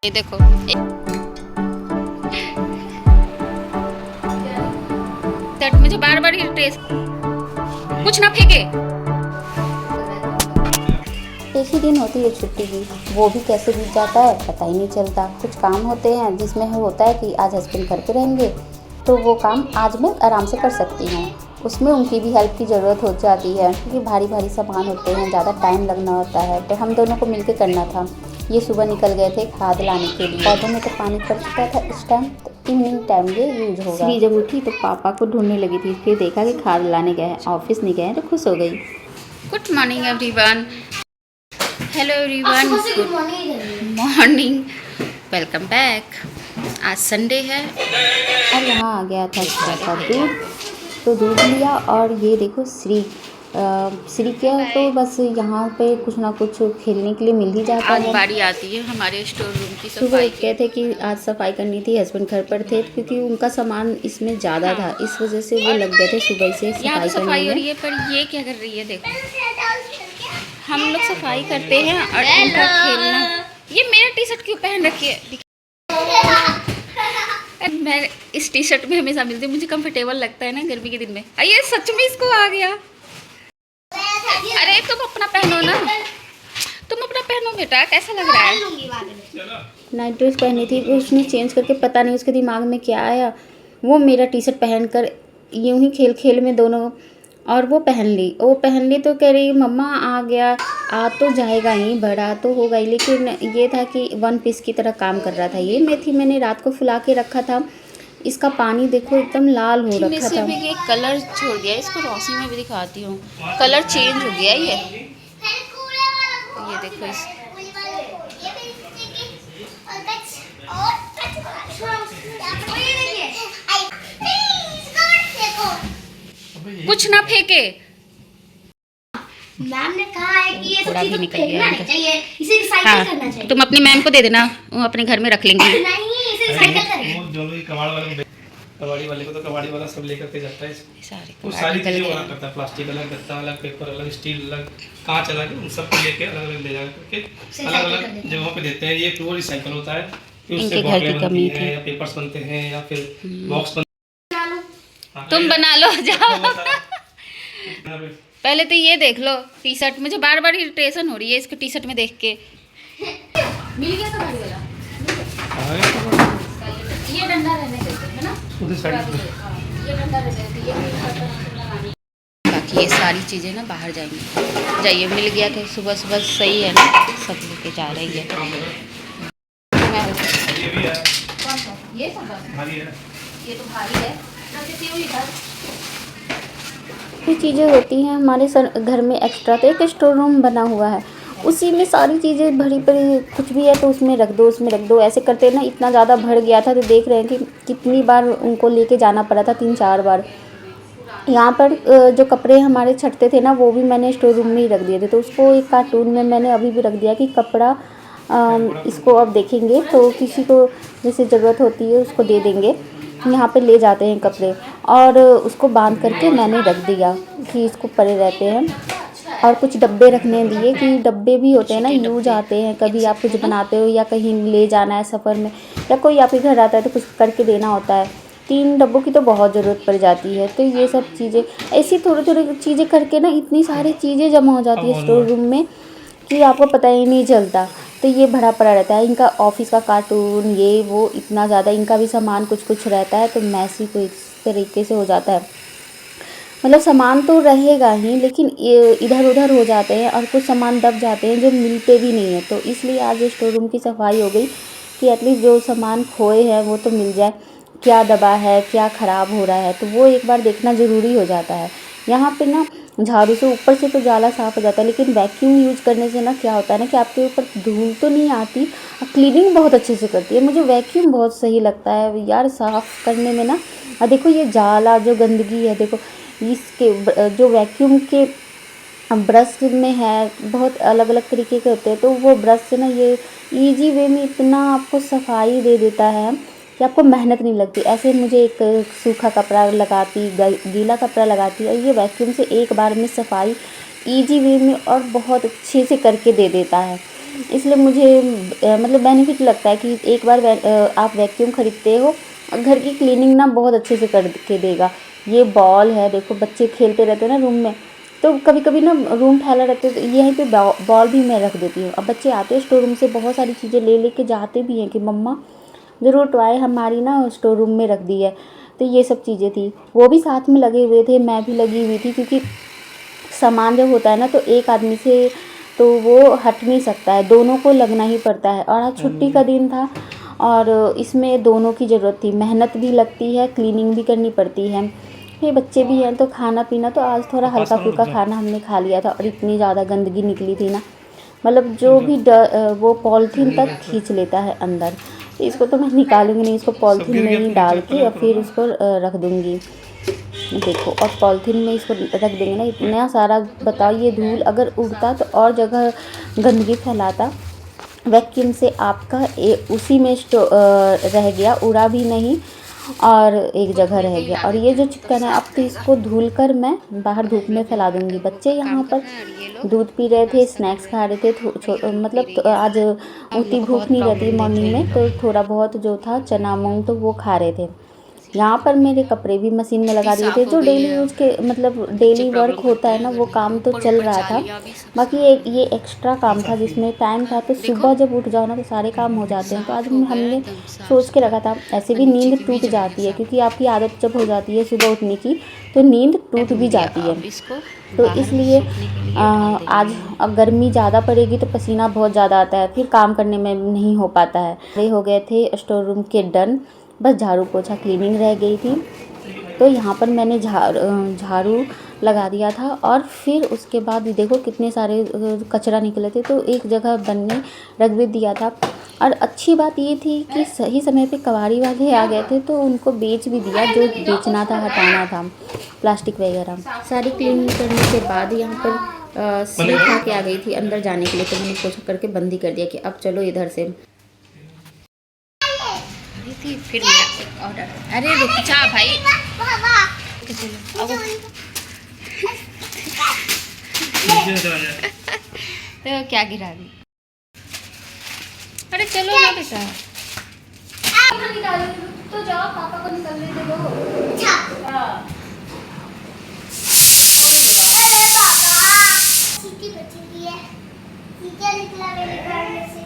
ये देखो शर्ट मुझे बार बार ये ड्रेस कुछ ना फेंके। एक ही दिन होती है छुट्टी की, वो भी कैसे बीत जाता है पता ही नहीं चलता। कुछ काम होते हैं जिसमें होता है कि आज हस्बैंड घर पे रहेंगे तो वो काम आज मैं आराम से कर सकती हूँ। उसमें उनकी भी हेल्प की ज़रूरत हो जाती है क्योंकि भारी भारी सामान होते हैं, ज़्यादा टाइम लगना होता है, तो हम दोनों को मिलकर करना था। ये सुबह निकल गए थे खाद लाने के लिए, पौधों में तो पानी पड़ चुका था इस टाइम, तो इवनिंग टाइम ये यूज होगा। श्री जब उठी तो पापा को ढूंढने लगी थी, फिर देखा कि खाद लाने गए हैं, ऑफिस नहीं गए हैं, तो खुश हो गई। Good morning everyone, hello everyone, good morning, welcome back. आज संडे है और यहाँ आ गया था का दूध, तो दूध लिया। और ये देखो श्री के तो बस यहाँ पे कुछ ना कुछ खेलने के लिए मिल ही जाता आज है। बारी आती है हमारे स्टोर रूम की सुबह सफाई उठ गए थे कि आज सफाई करनी थी, हस्बैंड घर पर थे क्योंकि उनका सामान इसमें ज़्यादा था, इस वजह से वो लग गए थे सुबह से यहाँ तो सफाई सफाई हो करने रही में। है, पर ये क्या कर रही है देखो। हम लोग सफाई करते हैं और उनका खेलना। ये मेरा टी शर्ट क्यों पहन रखी है? मैं इस टी शर्ट में हमेशा मिलती हूँ, मुझे कंफर्टेबल लगता है ना गर्मी के दिन में। ये सच में इसको आ गया। अरे तुम अपना पहनो ना, तुम अपना पहनो बेटा, कैसा लग रहा है? नाइट ड्रेस पहनी थी, उसने चेंज करके पता नहीं उसके दिमाग में क्या आया, वो मेरा टी शर्ट पहन कर यूँ ही खेल खेल में दोनों, और वो पहन ली तो कह रही मम्मा आ गया। आ तो जाएगा ही, बड़ा तो होगा ही, लेकिन ये था कि वन पीस की तरह काम कर रहा था। ये मेथी मैंने रात को फुला के रखा था, इसका पानी देखो एकदम लाल हो रखा था। ये कलर छोड़ दिया, इसको रोशनी में भी दिखाती हूँ, कलर चेंज हो गया ये देखो इस कुछ ना फेंके। मैम ने कहा है कि ये सब चीज़ फेंकना नहीं चाहिए, इसे रिसाइकिल करना चाहिए। तुम अपनी मैम को दे देना, वो अपने घर में रख लेंगी। नहीं, इसे रिसाइकिल करें। जो भी कबाड़ी वाले को तो कबाड़ी वाला सब लेकर के जाता है, वो सारे सारी चीजें अलग करता है, प्लास्टिक अलग करता है, अलग पेपर अलग, स्टील अलग, कांच अलग, उन सबको लेके अलग अलग ले जा करके अलग अलग जगहों पे देते हैं। ये प्योर रिसाइकल होता है, इनके घर की कमी थी, या पेपर्स बनते हैं या फिर बॉक्स तुम बना लो जाओ। पहले तो ये देख लो टी शर्ट, मुझे बार बार इरिटेशन हो रही है इसके टी शर्ट में देख के। मिल गया तो गाड़ी वाला, ये डंडा रहने देते हैं ना, ये डंडा रहने देते हैं। बाकी ये सारी चीज़ें ना बाहर जाएंगी। जाइए, मिल गया तो सुबह सुबह सही है ना, सब लेके जा रही है। कौन सा? ये सब भारी है, ये तो भारी है। ये चीज़ें होती हैं हमारे घर में एक्स्ट्रा, तो एक स्टोर रूम बना हुआ है, उसी में सारी चीज़ें भरी पड़ी, कुछ भी है तो उसमें रख दो, ऐसे करते ना इतना ज़्यादा भर गया था। तो देख रहे हैं कि कितनी बार उनको लेके जाना पड़ा था, 3-4 बार। यहाँ पर जो कपड़े हमारे छटते थे ना, वो भी मैंने स्टोर रूम में ही रख दिए थे, तो उसको एक कार्टून में मैंने अभी भी रख दिया कि कपड़ा इसको अब देखेंगे तो किसी को जैसे ज़रूरत होती है उसको दे देंगे। यहाँ पे ले जाते हैं कपड़े, और उसको बांध करके मैंने रख दिया कि इसको पड़े रहते हैं। और कुछ डब्बे रखने दिए कि डब्बे भी होते हैं ना, यूज आते हैं, कभी आप कुछ बनाते हो या कहीं ले जाना है सफ़र में, या कोई आपके घर आता है तो कुछ करके देना होता है। 3 डब्बों की तो बहुत ज़रूरत पड़ जाती है। तो ये सब चीज़ें ऐसी थोड़ी थोड़ी चीज़ें करके ना इतनी सारी चीज़ें जमा हो जाती है स्टोर रूम में कि आपको पता ही नहीं चलता। तो ये भरा पड़ा रहता है, इनका ऑफिस का कार्टून, ये वो इतना ज़्यादा, इनका भी सामान कुछ कुछ रहता है, तो मैसी को इस तरीके से हो जाता है। मतलब सामान तो रहेगा ही, लेकिन इधर उधर हो जाते हैं और कुछ सामान दब जाते हैं जो मिलते भी नहीं है। तो इसलिए आज स्टोर रूम की सफाई हो गई कि एटलीस्ट जो सामान खोए हैं वो तो मिल जाए, क्या दबा है, क्या ख़राब हो रहा है, तो वो एक बार देखना ज़रूरी हो जाता है। यहाँ पे ना झाड़ू से ऊपर से तो जाला साफ़ हो जाता है, लेकिन वैक्यूम यूज करने से ना क्या होता है ना कि आपके ऊपर धूल तो नहीं आती और क्लीनिंग बहुत अच्छे से करती है। मुझे वैक्यूम बहुत सही लगता है यार साफ़ करने में ना। और देखो ये जाला जो गंदगी है, देखो इसके जो वैक्यूम के ब्रश में है, बहुत अलग अलग तरीके के होते हैं, तो वो ब्रश से ना ये ईजी वे में इतना आपको सफाई दे देता है कि आपको मेहनत नहीं लगती। ऐसे मुझे एक सूखा कपड़ा लगाती, गीला कपड़ा लगाती, और ये वैक्यूम से एक बार में सफाई ईजी वे में और बहुत अच्छे से करके दे देता है। इसलिए मुझे मतलब बेनिफिट लगता है कि एक बार आप वैक्यूम खरीदते हो, घर की क्लीनिंग ना बहुत अच्छे से करके देगा। ये बॉल है, देखो बच्चे खेलते रहते हैं ना रूम में, तो कभी कभी ना रूम फैला रहता है, तो यहीं पे बॉल भी मैं रख देती हूँ। अब बच्चे आते हैं स्टोर रूम से, बहुत सारी चीज़ें ले लेके जाते भी हैं कि मम्मा ज़रूर टॉय हमारी ना स्टोर रूम में रख दी है। तो ये सब चीज़ें थी, वो भी साथ में लगे हुए थे, मैं भी लगी हुई थी, क्योंकि सामान जब होता है ना तो एक आदमी से तो वो हट नहीं सकता है, दोनों को लगना ही पड़ता है। और आज छुट्टी का दिन था और इसमें दोनों की ज़रूरत थी, मेहनत भी लगती है, क्लीनिंग भी करनी पड़ती है। ये बच्चे भी हैं तो खाना पीना तो आज थोड़ा हल्का फुल्का खाना हमने खा लिया था। और इतनी ज़्यादा गंदगी निकली थी ना, मतलब जो भी वो पॉलीथीन तक खींच लेता है अंदर। तो इसको तो मैं निकालूंगी नहीं, इसको पॉलीथीन में ही डाल के और फिर उसको रख दूँगी। देखो, और पॉलीथीन में इसको रख देंगे ना, इतना सारा बताओ ये धूल अगर उड़ता तो और जगह गंदगी फैलाता। वैक्यूम से आपका उसी में रह गया, उड़ा भी नहीं और एक जगह रह गया। और ये जो चिकन है, अब तो इसको धुल कर मैं बाहर धूप में फैला दूंगी। बच्चे यहाँ पर दूध पी रहे थे, स्नैक्स खा रहे थे, मतलब तो आज उतनी भूख नहीं रहती मॉर्निंग में, तो थोड़ा बहुत जो था चना मूंग तो वो खा रहे थे। यहाँ पर मेरे कपड़े भी मशीन में लगा दिए थे, जो डेली यूज के मतलब डेली वर्क होता है ना, वो काम तो चल रहा था। बाकी ये एक्स्ट्रा काम था जिसमें टाइम था, तो सुबह जब उठ जाओ ना तो सारे काम हो जाते हैं। तो आज हमने सोच के रखा था, ऐसे भी नींद टूट जाती है, क्योंकि आपकी आदत जब हो जाती है सुबह उठने की तो नींद टूट भी जाती है। तो इसलिए आज अब गर्मी ज़्यादा पड़ेगी तो पसीना बहुत ज़्यादा आता है, फिर काम करने में नहीं हो पाता है। ये हो गए थे स्टोर रूम के डन, बस झाड़ू पोछा क्लीनिंग रह गई थी। तो यहाँ पर मैंने झाड़ू लगा दिया था और फिर उसके बाद देखो कितने सारे कचरा निकले थे, तो एक जगह बनने रख भी दिया था। और अच्छी बात ये थी कि सही समय पे कबाड़ी वाले आ गए थे, तो उनको बेच भी दिया, जो बेचना था, हटाना था प्लास्टिक वगैरह। सारी क्लीनिंग करने के बाद यहाँ पर सीढ़ी खा के आ गई थी अंदर जाने के लिए, तो मैंने पोछा करके बंद ही कर दिया कि अब चलो इधर से। फिर मेरा एक ऑर्डर, अरे रुक जा भाई, तो क्या गिरा दी, अरे चलो ना बेटा, तो जाओ पापा को निकलने दे दो। निकला मेरे कार में से,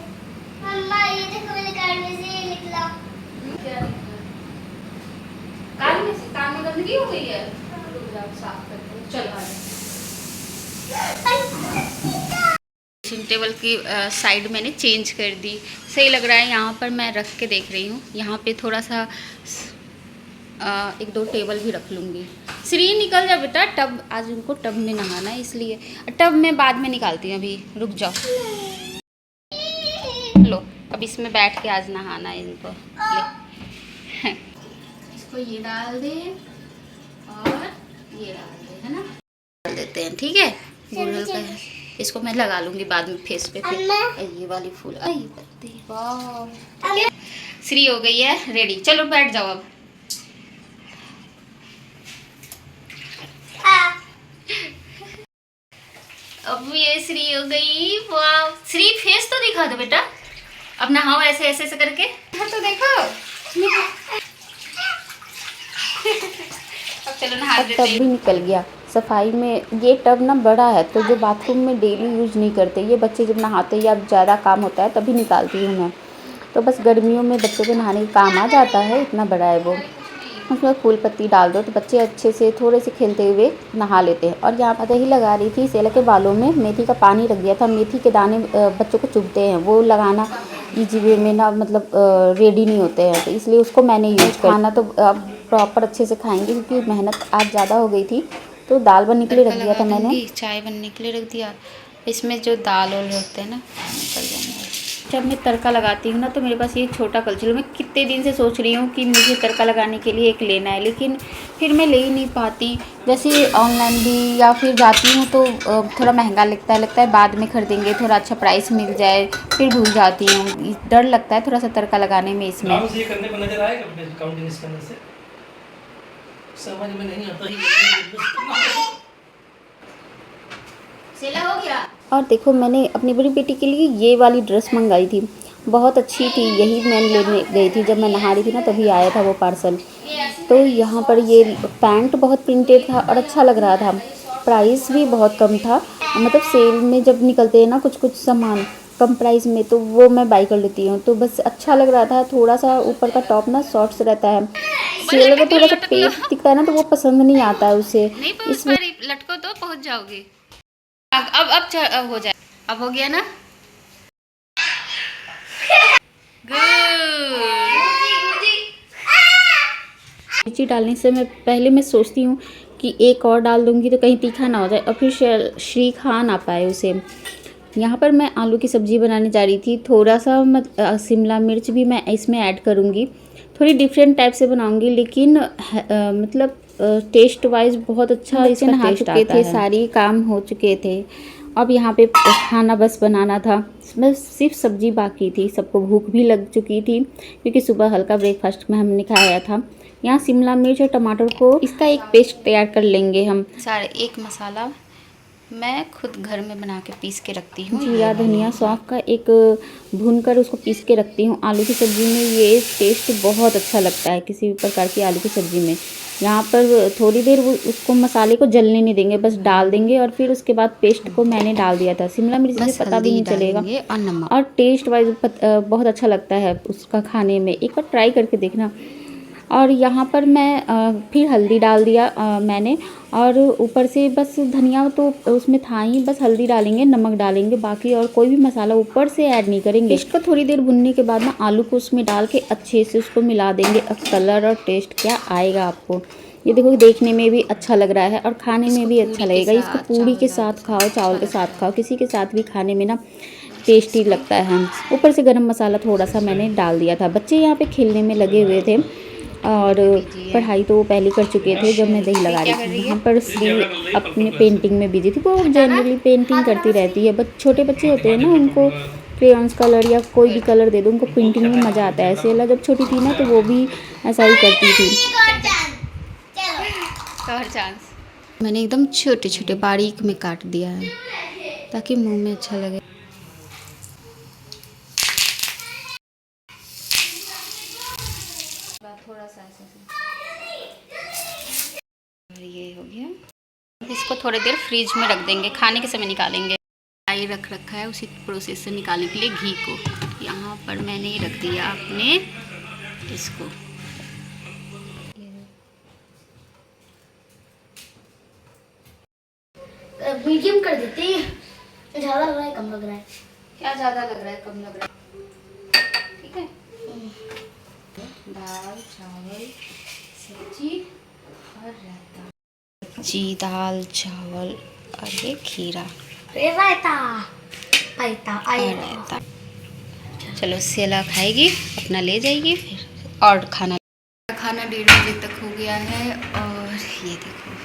मम्मा ये देखो मेरे कार में से ये निकला। कान में गंदगी हो गई है, साफ करते चलो। ड्रेसिंग टेबल की साइड मैंने चेंज कर दी, सही लग रहा है। यहाँ पर मैं रख के देख रही हूँ, यहाँ पे थोड़ा सा एक दो टेबल भी रख लूँगी। श्री निकल जा बेटा, टब आज उनको टब में नहाना है, इसलिए टब में बाद में निकालती हूँ, अभी रुक जाओ। लो अब इसमें बैठ के आज नहाना है इनको, ले इसको ये डाल दे और ये डाल दे, है ना, डाल देते हैं, ठीक है। गुड़हल का है, इसको मैं लगा लूँगी बाद में फेस पे। फिर ये वाली फूल पत्ती, वाह श्री हो गई है रेडी, चलो बैठ जाओ अब। अब ये श्री हो गई, वाह। श्री फेस तो दिखा दो बेटा, अब नहाओ ऐसे ऐसे ऐसे करके, तो देखो अब चलो नहा लेते हैं। टब भी निकल गया सफाई में। ये टब ना बड़ा है, तो जो बाथरूम में डेली यूज़ नहीं करते, ये बच्चे जब नहाते या ज़्यादा काम होता है तभी निकालती हूँ मैं। तो बस गर्मियों में बच्चों को नहाने का काम आ जाता है, इतना बड़ा है वो। उसमें फूल पत्ती डाल दो तो बच्चे अच्छे से थोड़े से खेलते हुए नहा लेते हैं। और यहाँ पर दही लगा रही थी, सेला के बालों में मेथी का पानी रख दिया था। मेथी के दाने बच्चों को चुभते हैं, वो लगाना ईजी वे में ना मतलब रेडी नहीं होते हैं, तो इसलिए उसको मैंने यूज खाना तो अब प्रॉपर अच्छे से खाएंगे, क्योंकि मेहनत आज ज़्यादा हो गई थी। तो दाल बनने के लिए रख दिया था मैंने, चाय बनने के लिए रख दिया। इसमें जो दाल वाल होते हैं ना निकल जाएंगे। जब मैं तड़का लगाती हूँ ना तो मेरे पास ये छोटा कलछुल, मैं कितने दिन से सोच रही हूँ कि मुझे तड़का लगाने के लिए एक लेना है, लेकिन फिर मैं ले ही नहीं पाती। जैसे ऑनलाइन भी या फिर जाती हूँ तो थोड़ा महंगा लगता है बाद में खरीदेंगे, थोड़ा अच्छा प्राइस मिल जाए, फिर भूल जाती हूँ। डर लगता है थोड़ा सा तड़का लगाने में। इसमें ये करने को नजर आएगा काउंटिंग इस करने से समझ में नहीं आता ही। सेला हो गया, और देखो मैंने अपनी बड़ी बेटी के लिए ये वाली ड्रेस मंगाई थी, बहुत अच्छी थी। यही मैं लेने गई थी, जब मैं नहा रही थी ना तभी आया था वो पार्सल। तो यहाँ पर ये पैंट बहुत प्रिंटेड था और अच्छा लग रहा था। प्राइस भी बहुत कम था, मतलब सेल में जब निकलते हैं ना कुछ कुछ सामान कम प्राइस में, तो वो मैं बाई कर लेती हूँ। तो बस अच्छा लग रहा था। थोड़ा सा ऊपर का टॉप ना शॉर्ट्स रहता है, सेल का थोड़ा सा पेट दिखता है ना तो वो पसंद नहीं आता है उसे। इसमें लटको तो पहुंच जाओगे। अब हो जाए, अब हो गया ना। मिर्ची डालने से मैं सोचती हूँ कि एक और डाल दूँगी तो कहीं तीखा ना हो जाए और फिर श्री खा ना पाए उसे। यहाँ पर मैं आलू की सब्ज़ी बनाने जा रही थी। थोड़ा सा शिमला मिर्च भी मैं इसमें ऐड करूँगी, थोड़ी डिफरेंट टाइप से बनाऊँगी, लेकिन मतलब टेस्ट वाइज बहुत अच्छा इसका टेस्ट आता है। सारी काम हो चुके थे, अब यहाँ पे खाना बस बनाना था। बस सिर्फ सब्ज़ी बाकी थी। सबको भूख भी लग चुकी थी क्योंकि सुबह हल्का ब्रेकफास्ट में हमने खाया था। यहाँ शिमला मिर्च और टमाटर को इसका एक पेस्ट तैयार कर लेंगे हम। सारे एक मसाला मैं खुद घर में बना के पीस के रखती हूँ। जीरा धनिया सौंफ का एक भून कर उसको पीस के रखती हूँ। आलू की सब्ज़ी में ये टेस्ट बहुत अच्छा लगता है, किसी भी प्रकार की आलू की सब्ज़ी में। यहाँ पर थोड़ी देर उसको मसाले को जलने नहीं देंगे, बस डाल देंगे और फिर उसके बाद पेस्ट को मैंने डाल दिया था। शिमला मिर्च से पता भी नहीं चलेगा और टेस्ट वाइज बहुत अच्छा लगता है उसका खाने में। एक बार ट्राई करके देखना। और यहाँ पर मैं फिर हल्दी डाल दिया मैंने, और ऊपर से बस धनिया तो उसमें था ही, बस हल्दी डालेंगे, नमक डालेंगे, बाकी और कोई भी मसाला ऊपर से ऐड नहीं करेंगे। इसको थोड़ी देर भुनने के बाद ना आलू को उसमें डाल के अच्छे से उसको मिला देंगे। अब कलर और टेस्ट क्या आएगा आपको, ये देखो देखने में भी अच्छा लग रहा है और खाने में भी अच्छा लगेगा। इसको पूड़ी के साथ खाओ, चावल के साथ खाओ, किसी के साथ भी खाने में ना टेस्टी लगता है। ऊपर से गरम मसाला थोड़ा सा मैंने डाल दिया था। बच्चे यहाँ पे खेलने में लगे हुए थे और पढ़ाई तो वो पहले कर चुके थे जब मैं दही लगा रही थी। यहाँ पर श्री अपने पेंटिंग में बिजी थी। वो जनरली पेंटिंग करती रहती है। छोटे बच्चे होते हैं ना, उनको क्रेयॉन्स कलर या कोई भी कलर दे दो, उनको पेंटिंग में मज़ा आता है। सेला जब छोटी थी ना तो वो भी ऐसा ही करती थी। मैंने एकदम छोटे छोटे बारीक में काट दिया है ताकि मुंह में अच्छा लगे। थोड़ा सा और ये हो गया। इसको थोड़ी देर फ्रिज में रख देंगे, खाने के समय निकालेंगे। कढ़ाई रख रखा है उसी प्रोसेस से निकालने के लिए घी को। यहाँ पर मैंने रख दिया अपने इसको। मीडियम कर देते हैं। ज़्यादा लग रहा है कम लग रहा है? क्या ज़्यादा लग रहा है कम लग रहा है? ठीक है। दाल चावल सब्जी और रायता। जी दाल चावल और ये खीरा रायता रायता। चलो सेला खाएगी, अपना ले जाएगी फिर। और खाना 1:30 बजे तक हो गया है। और ये देखो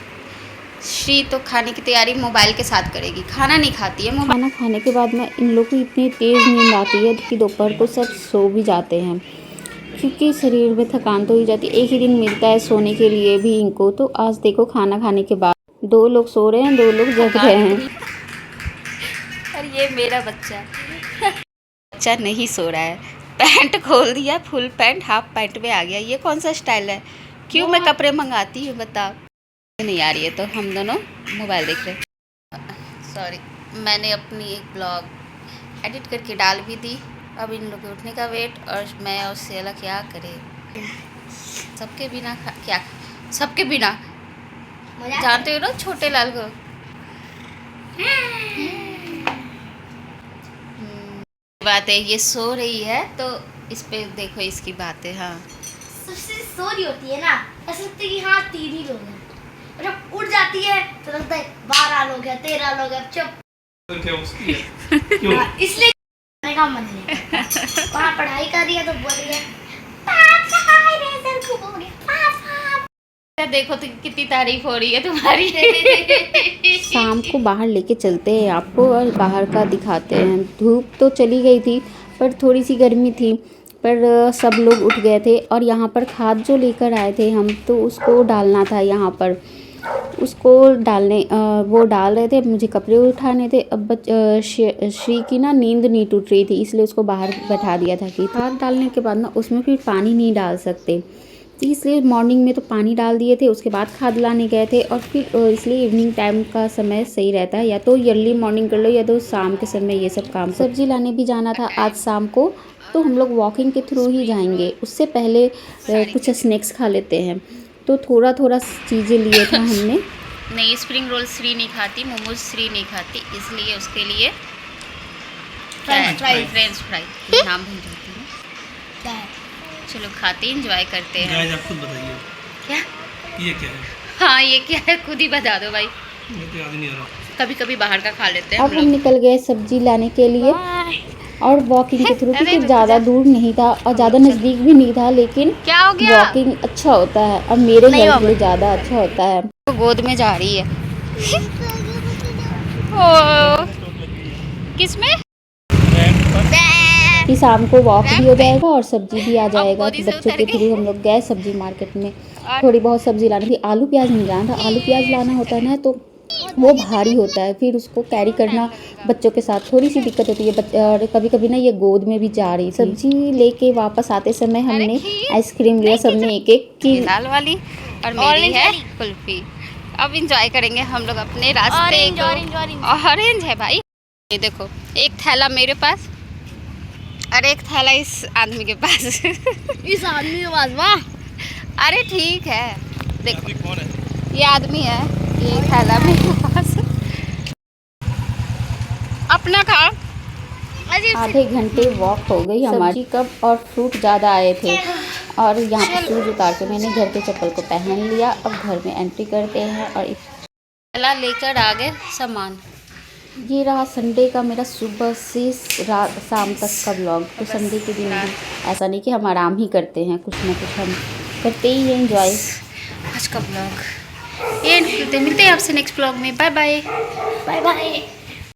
श्री तो खाने की तैयारी मोबाइल के साथ करेगी, खाना नहीं खाती है। खाना खाने के बाद ना इन लोग को इतनी तेज़ नींद आती है कि दोपहर को सब सो भी जाते हैं क्योंकि शरीर में थकान तो हो जाती है। एक ही दिन मिलता है सोने के लिए भी इनको। तो आज देखो खाना खाने के बाद 2 लोग सो रहे हैं, 2 लोग जग रहे हैं। और ये मेरा बच्चा बच्चा नहीं सो रहा है। पैंट खोल दिया, फुल पैंट हाफ पैंट में आ गया। ये कौन सा स्टाइल है? क्यों मैं कपड़े मंगाती हूँ बताओ? नहीं आ रही है तो हम दोनों मोबाइल देख रहे हैं। सॉरी, मैंने अपनी एक ब्लॉग एडिट करके डाल भी दी। अब इन लोग के उठने का वेट, और मैं और सेला क्या करें सबके बिना क्या सबके बिना जानते हो ना छोटे लाल को। बात है ये सो रही है तो इस पे देखो इसकी बातें। हाँ सबसे सो रही होती है ना, ऐसा लगता है कि हाँ 3 ही लोग हैं। और जब उठ जाती है तो लगता है 12 लोग हैं, 13 लोग हैं। चुप। इसलिए का मन नहीं। वहाँ पढ़ाई कर रही है तो बोल रही है पापा रेजर खूब हो गया पापा। देखो तो कितनी तारीफ हो रही है तुम्हारी। शाम को बाहर लेके चलते हैं आपको और बाहर का दिखाते हैं। धूप तो चली गई थी पर थोड़ी सी गर्मी थी, पर सब लोग उठ गए थे। और यहाँ पर खाद जो लेकर आए थे हम, तो उसको डालना था यहाँ पर। उसको डालने वो डाल रहे थे, मुझे कपड़े उठाने थे। अब श्री की ना नींद नहीं टूट रही थी, इसलिए उसको बाहर बैठा दिया था कि खाद डालने के बाद ना उसमें फिर पानी नहीं डाल सकते, तो इसलिए मॉर्निंग में तो पानी डाल दिए थे, उसके बाद खाद लाने गए थे। और फिर इसलिए इवनिंग टाइम का समय सही रहता है, या तो अर्ली मॉर्निंग कर लो या तो शाम के समय ये सब काम। सब्जी लाने भी जाना था आज शाम को, तो हम लोग वॉकिंग के थ्रू ही जाएंगे। उससे पहले कुछ स्नैक्स खा लेते हैं, तो थोड़ा थोड़ा चीज़ें लिए था हमने। नहीं, स्प्रिंग रोल श्री नहीं खाती, मोमोज श्री नहीं खाती, इसलिए उसके लिए फ्रेंच फ्राई नाम भूल जाती हूँ। क्या है? चलो खाते इंजॉय करते हैं। गाइस आप खुद बताइए क्या ये क्या है? हाँ ये क्या है, खुद ही बता दो भाई। मुझे तो याद ही नहीं आ रहा। कभी कभी बाहर का खा लेते हैं अब हम निकल गए सब्जी लाने के लिए, और वॉकिंग के थ्रू, क्योंकि ज़्यादा दूर नहीं था और ज़्यादा नज़दीक भी नहीं था, लेकिन क्या हो गया? वॉकिंग अच्छा होता है और मेरे हेल्थ के लिए ज़्यादा अच्छा होता है। वो गोद में जा रही है। ओ किसमें? कि शाम को वॉक भी हो जाएगा और सब्जी भी आ जाएगा। गोदी तो से बच्चों उतर के गई। थ्रू हम लोग गए सब्जी मार्केट में, थोड़ी बहुत सब्जी लानी थी। आलू प्याज नहीं लाना था, आलू प्याज लाना होता है ना तो वो भारी होता है, फिर उसको कैरी करना बच्चों के साथ थोड़ी सी दिक्कत होती है। और कभी कभी ना ये गोद में भी जा रही थी। सब्जी लेके वापस आते समय हमने आइसक्रीम लिया, सबने एक एक की। लाल वाली और मेरी है कुल्फी। अब इंजॉय करेंगे हम लोग अपने रास्ते को। ऑरेंज है भाई। ये देखो, एक थैला मेरे पास और एक थैला इस आदमी के पास। इस आदमी के पास? वाह, अरे ठीक है, देखो कौन है? ये आदमी है, ये थैला मेरे पास। अपना खा। आधे घंटे वॉक हो गई हमारी। कप और फ्रूट ज़्यादा आए थे, और यहाँ पर शूज़ उतार के मैंने घर के चप्पल को पहन लिया। अब घर में एंट्री करते हैं। और थैला लेकर आ गए सामान। ये रहा संडे का मेरा सुबह से शाम तक का व्लॉग। तो संडे के दिन भी ऐसा नहीं कि हम आराम ही करते हैं, कुछ ना कुछ हम करते ही हैं एंजॉय। आज का ब्लॉग ये मिलते हैं आपसे नेक्स्ट ब्लॉग में। Bye bye. Bye bye.